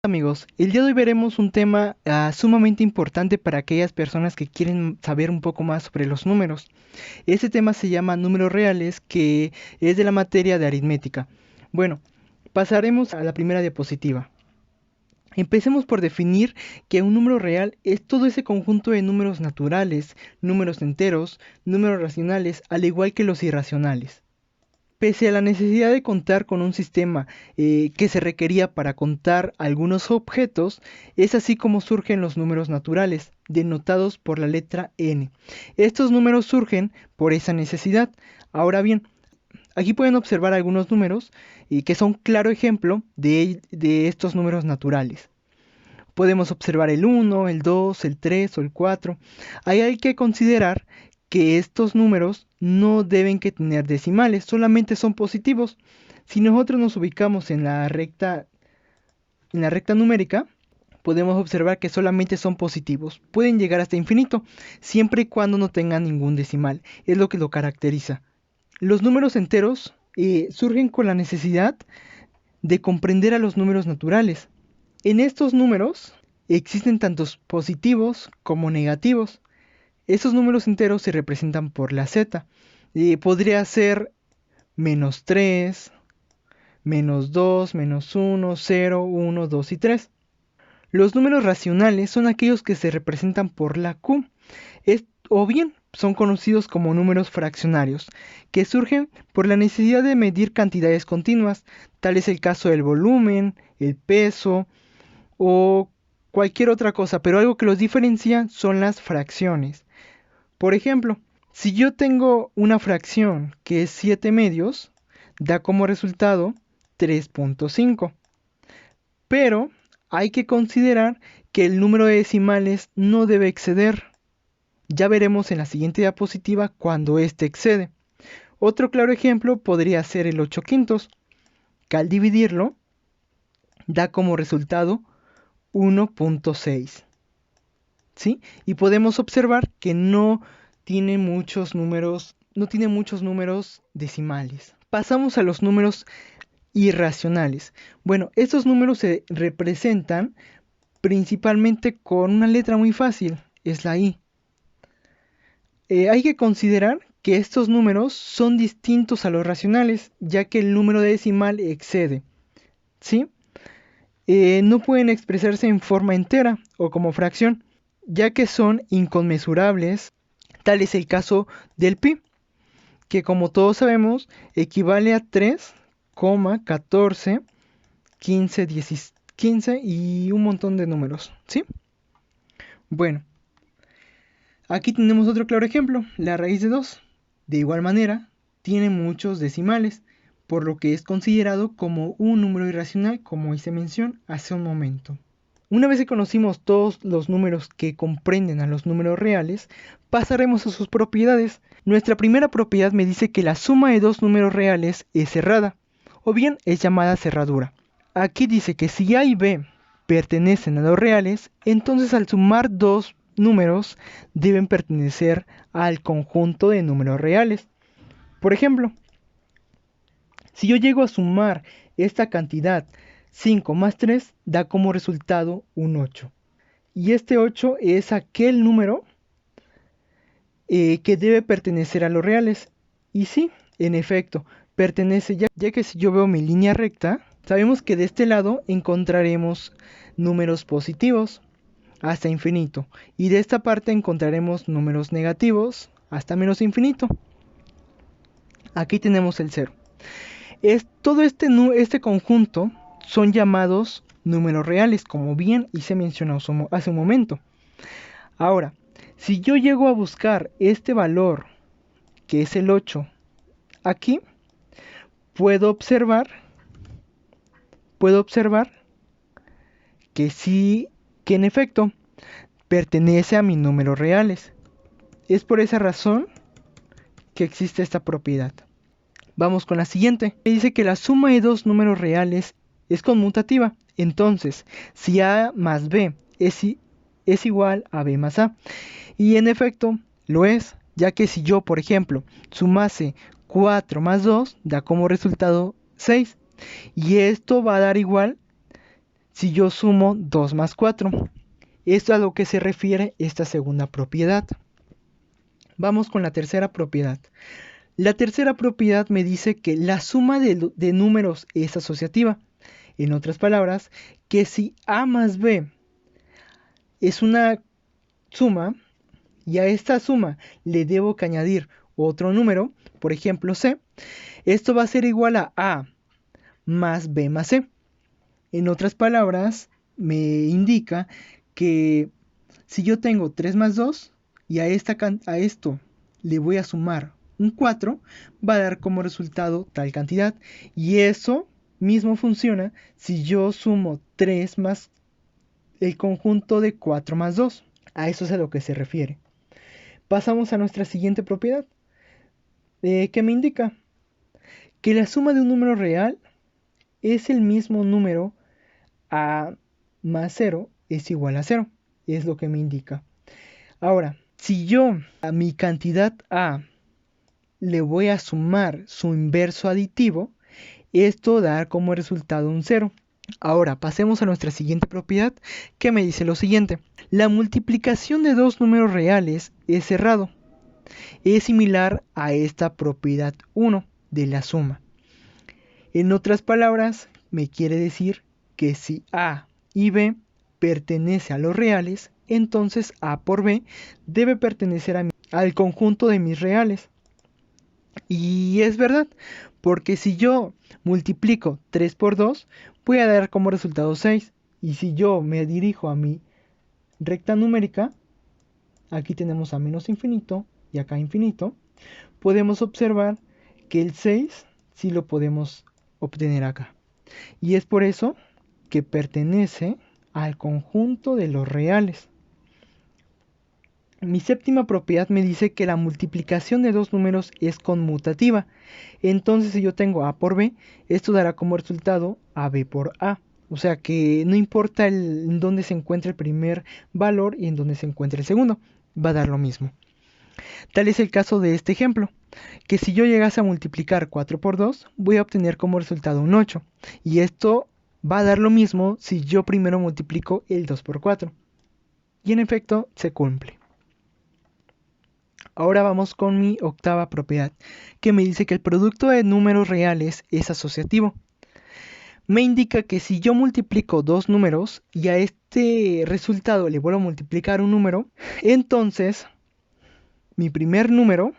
Amigos, el día de hoy veremos un tema sumamente importante para aquellas personas que quieren saber un poco más sobre los números. Este tema se llama números reales, que es de la materia de aritmética. Bueno, pasaremos a la primera diapositiva. Empecemos por definir que un número real es todo ese conjunto de números naturales, números enteros, números racionales, al igual que los irracionales. Pese a la necesidad de contar con un sistema que se requería para contar algunos objetos, es así como surgen los números naturales, denotados por la letra n. Estos números surgen por esa necesidad. Ahora bien, aquí pueden observar algunos números que son claro ejemplo de estos números naturales. Podemos observar el 1, el 2, el 3 o el 4. Ahí hay que considerar que estos números no deben que tener decimales, solamente son positivos. Si nosotros nos ubicamos en la recta numérica, podemos observar que solamente son positivos. Pueden llegar hasta infinito, siempre y cuando no tengan ningún decimal. Es lo que lo caracteriza. Los números enteros surgen con la necesidad de comprender a los números naturales. En estos números existen tantos positivos como negativos. Estos números enteros se representan por la z. Podría ser menos 3, menos 2, menos 1, 0, 1, 2 y 3. Los números racionales son aquellos que se representan por la q. O bien son conocidos como números fraccionarios, que surgen por la necesidad de medir cantidades continuas. Tal es el caso del volumen, el peso o cualquier otra cosa, pero algo que los diferencia son las fracciones. Por ejemplo, si yo tengo una fracción que es 7 medios, da como resultado 3.5. Pero hay que considerar que el número de decimales no debe exceder. Ya veremos en la siguiente diapositiva cuando éste excede. Otro claro ejemplo podría ser el 8 quintos, que al dividirlo da como resultado 1.6. ¿Sí? Y podemos observar que no tiene muchos números decimales. Pasamos a los números irracionales. Bueno, estos números se representan principalmente con una letra muy fácil, es la i. Hay que considerar que estos números son distintos a los racionales, ya que el número decimal excede. ¿Sí? No pueden expresarse en forma entera o como fracción, ya que son inconmensurables. Tal es el caso del pi, que como todos sabemos equivale a 3,14, 15, 15 y un montón de números, ¿sí? Bueno, aquí tenemos otro claro ejemplo, la raíz de 2. De igual manera, tiene muchos decimales, por lo que es considerado como un número irracional, como hice mención hace un momento. Una vez que conocimos todos los números que comprenden a los números reales, pasaremos a sus propiedades. Nuestra primera propiedad me dice que la suma de dos números reales es cerrada, o bien es llamada cerradura. Aquí dice que si A y B pertenecen a los reales, entonces al sumar dos números deben pertenecer al conjunto de números reales. Por ejemplo, si yo llego a sumar esta cantidad 5 más 3 da como resultado un 8. Y este 8 es aquel número que debe pertenecer a los reales. Y sí, en efecto, pertenece, ya que si yo veo mi línea recta, sabemos que de este lado encontraremos números positivos hasta infinito. Y de esta parte encontraremos números negativos hasta menos infinito. Aquí tenemos el 0. Todo este conjunto son llamados números reales, como bien hice mencionado hace un momento. Ahora, si yo llego a buscar este valor, que es el 8, aquí, puedo observar que sí, que en efecto, pertenece a mis números reales. Es por esa razón que existe esta propiedad. Vamos con la siguiente. Dice que la suma de dos números reales es conmutativa. Entonces, si A más B es igual a B más A. Y en efecto, lo es, ya que si yo, por ejemplo, sumase 4 más 2, da como resultado 6. Y esto va a dar igual si yo sumo 2 más 4. Esto es a lo que se refiere esta segunda propiedad. Vamos con la tercera propiedad. La tercera propiedad me dice que la suma de números es asociativa. En otras palabras, que si A más B es una suma y a esta suma le debo que añadir otro número, por ejemplo C, esto va a ser igual a A más B más C. En otras palabras, me indica que si yo tengo 3 más 2 y a esto le voy a sumar un 4, va a dar como resultado tal cantidad. Y eso mismo funciona si yo sumo 3 más el conjunto de 4 más 2. A eso es a lo que se refiere. Pasamos a nuestra siguiente propiedad, que me indica que la suma de un número real es el mismo número A más 0 es igual a 0. Es lo que me indica. Ahora, si yo a mi cantidad A le voy a sumar su inverso aditivo, esto da como resultado un 0. Ahora, pasemos a nuestra siguiente propiedad, que me dice lo siguiente. La multiplicación de dos números reales es cerrado. Es similar a esta propiedad 1 de la suma. En otras palabras, me quiere decir que si A y B pertenece a los reales, entonces A por B debe pertenecer al conjunto de mis reales. Y es verdad, porque si yo multiplico 3 por 2, voy a dar como resultado 6. Y si yo me dirijo a mi recta numérica, aquí tenemos a menos infinito y acá infinito, podemos observar que el 6 sí lo podemos obtener acá. Y es por eso que pertenece al conjunto de los reales. Mi séptima propiedad me dice que la multiplicación de dos números es conmutativa. Entonces, si yo tengo A por B, esto dará como resultado AB por A. O sea que no importa en dónde se encuentre el primer valor y en dónde se encuentre el segundo, va a dar lo mismo. Tal es el caso de este ejemplo, que si yo llegase a multiplicar 4 por 2, voy a obtener como resultado un 8. Y esto va a dar lo mismo si yo primero multiplico el 2 por 4. Y en efecto, se cumple. Ahora vamos con mi octava propiedad, que me dice que el producto de números reales es asociativo. Me indica que si yo multiplico dos números y a este resultado le vuelvo a multiplicar un número, entonces mi primer número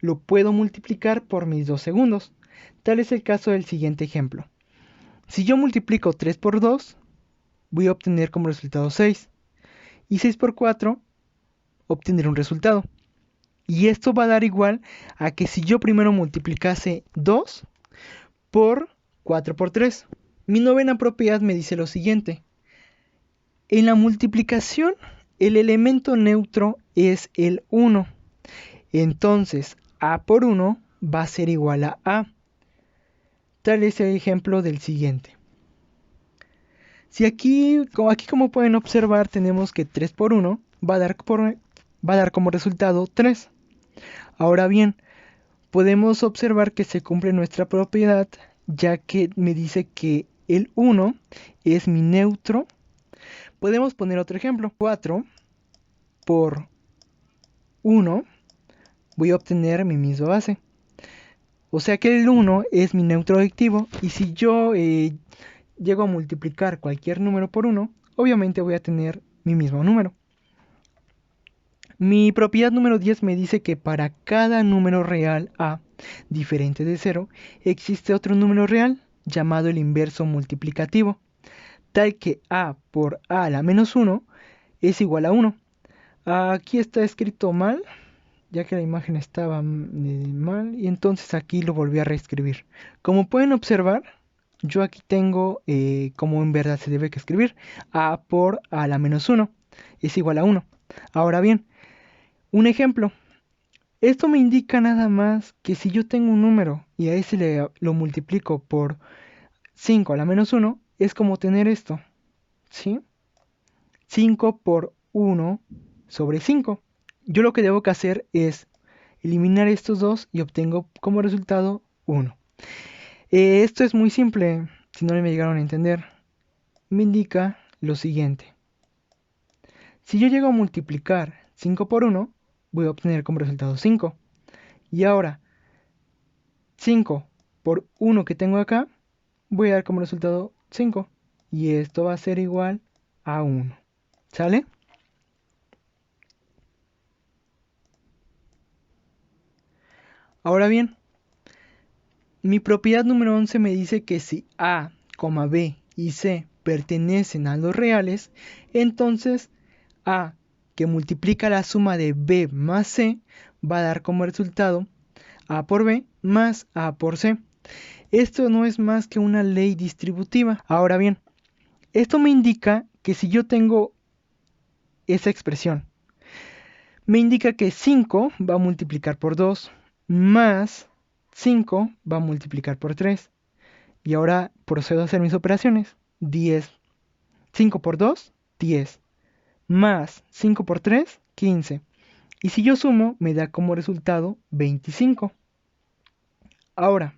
lo puedo multiplicar por mis dos segundos. Tal es el caso del siguiente ejemplo. Si yo multiplico 3 por 2, voy a obtener como resultado 6. Y 6 por 4, obtener un resultado. Y esto va a dar igual a que si yo primero multiplicase 2 por 4 por 3. Mi novena propiedad me dice lo siguiente. En la multiplicación, el elemento neutro es el 1. Entonces, A por 1 va a ser igual a A. Tal es el ejemplo del siguiente. Si aquí como pueden observar, tenemos que 3 por 1 va a dar como resultado 3. Ahora bien, podemos observar que se cumple nuestra propiedad, ya que me dice que el 1 es mi neutro. Podemos poner otro ejemplo. 4 por 1 voy a obtener mi misma base. O sea que el 1 es mi neutro aditivo y si yo llego a multiplicar cualquier número por 1, obviamente voy a tener mi mismo número. Mi propiedad número 10 me dice que para cada número real A diferente de 0, existe otro número real llamado el inverso multiplicativo, tal que A por A a la menos 1 es igual a 1. Aquí está escrito mal, ya que la imagen estaba mal, y entonces aquí lo volví a reescribir. Como pueden observar, yo aquí tengo como en verdad se debe que escribir A por A a la menos 1 es igual a 1. Ahora bien, un ejemplo. Esto me indica nada más que si yo tengo un número y a ese lo multiplico por 5 a la menos 1, es como tener esto, ¿sí? 5 por 1 sobre 5. Yo lo que debo que hacer es eliminar estos dos y obtengo como resultado 1. Esto es muy simple, si no me llegaron a entender. me indica lo siguiente. Si yo llego a multiplicar 5 por 1, voy a obtener como resultado 5. Y ahora, 5 por 1 que tengo acá, voy a dar como resultado 5. Y esto va a ser igual a 1. ¿Sale? Ahora bien, mi propiedad número 11 me dice que si A, B y C pertenecen a los reales, entonces A, que multiplica la suma de B más C, va a dar como resultado A por B más A por C. Esto no es más que una ley distributiva. Ahora bien, esto me indica que si yo tengo esa expresión, me indica que 5 va a multiplicar por 2 más 5 va a multiplicar por 3. Y ahora procedo a hacer mis operaciones. 10. 5 por 2, 10. Más 5 por 3, 15. Y si yo sumo, me da como resultado 25. Ahora,